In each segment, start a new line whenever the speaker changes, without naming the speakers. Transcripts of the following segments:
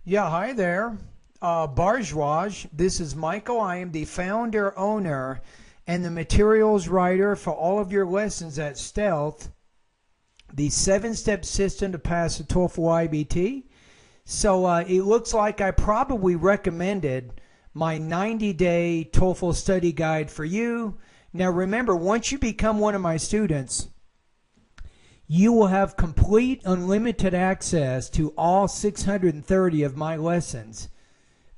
Yeah, hi there. Bhardwaj. This is Michael. I am the founder, owner, and the materials writer for all of your lessons at Stealth, the 7-step system to pass the TOEFL IBT. So it looks like I probably recommended my 90-day TOEFL study guide for you. Now remember, once you become one of my students, you will have complete unlimited access to all 630 of my lessons,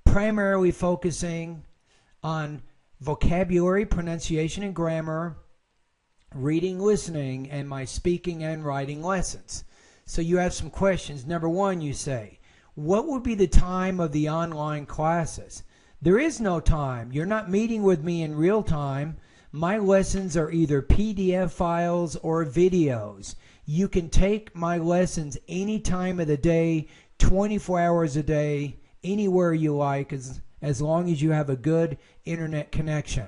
primarily focusing on vocabulary, pronunciation, and grammar, reading, listening, and my speaking and writing lessons. So you have some questions. Number one, you say, what would be the time of the online classes? There is no time. You're not meeting with me in real time. My lessons are either PDF files or videos. You can take my lessons any time of the day, 24 hours a day, anywhere you like, as long as you have a good internet connection.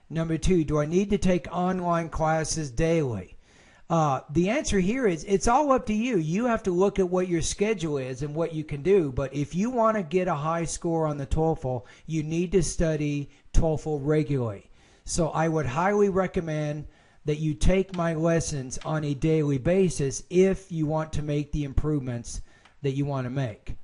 Number two, do I need to take online classes daily? The answer here is it's all up to you. You have to look at what your schedule is and what you can do. But if you want to get a high score on the TOEFL, you need to study TOEFL regularly. So I would highly recommend that you take my lessons on a daily basis if you want to make the improvements that you want to make.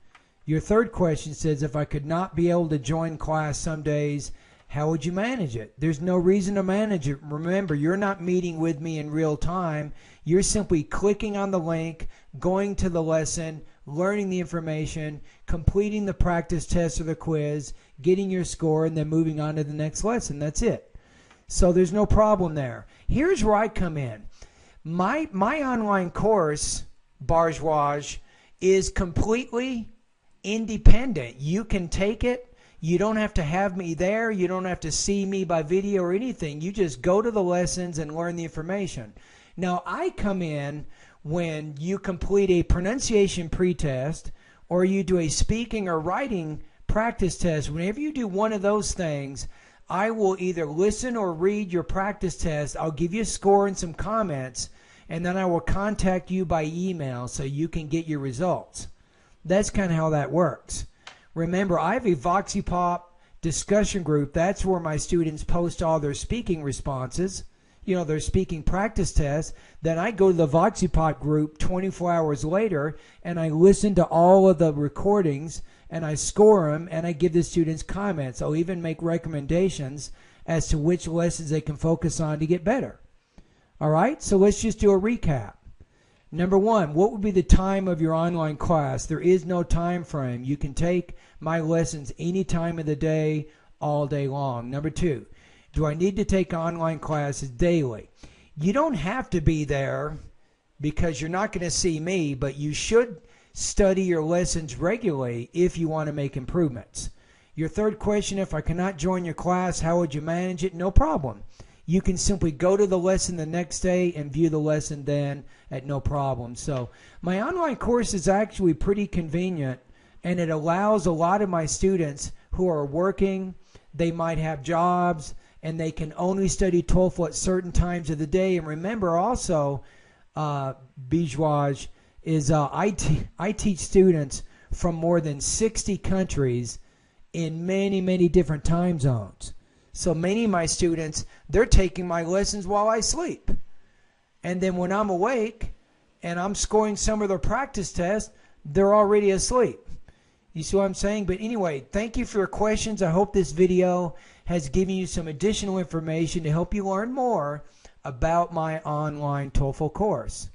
Your third question says, if I could not be able to join class some days, how would you manage it? There's no reason to manage it. Remember, you're not meeting with me in real time. You're simply clicking on the link, going to the lesson, learning the information, completing the practice test or the quiz, getting your score, and then moving on to the next lesson. That's it. So there's no problem there. Here's where I come in. My online course, Bhardwaj, is completely independent. You can take it. You don't have to have me there. You don't have to see me by video or anything. You just go to the lessons and learn the information. Now, I come in when you complete a pronunciation pretest or you do a speaking or writing practice test. Whenever you do one of those things, I will either listen or read your practice test. I'll give you a score and some comments, and then I will contact you by email so you can get your results. That's kind of how that works. Remember, I have a VoxyPop discussion group. That's where my students post all their speaking responses, their speaking practice tests. Then I go to the VoxyPop group 24 hours later, and I listen to all of the recordings, and I score them, and I give the students comments. I'll even make recommendations as to which lessons they can focus on to get better. All right, so let's just do a recap. Number one, what would be the time of your online class? There is no time frame. You can take my lessons any time of the day, all day long. Number two, do I need to take online classes daily? You don't have to be there because you're not going to see me, but you should study your lessons regularly if you want to make improvements. Your third question, if I cannot join your class, how would you manage it? No problem. You can simply go to the lesson the next day and view the lesson then at no problem. So my online course is actually pretty convenient, and it allows a lot of my students who are working, they might have jobs, and they can only study TOEFL at certain times of the day. And remember also, Bhardwaj, is I teach students from more than 60 countries in many, many different time zones. So many of my students, they're taking my lessons while I sleep. And then when I'm awake and I'm scoring some of their practice tests, they're already asleep. You see what I'm saying? But anyway, thank you for your questions. I hope this video has given you some additional information to help you learn more about my online TOEFL course.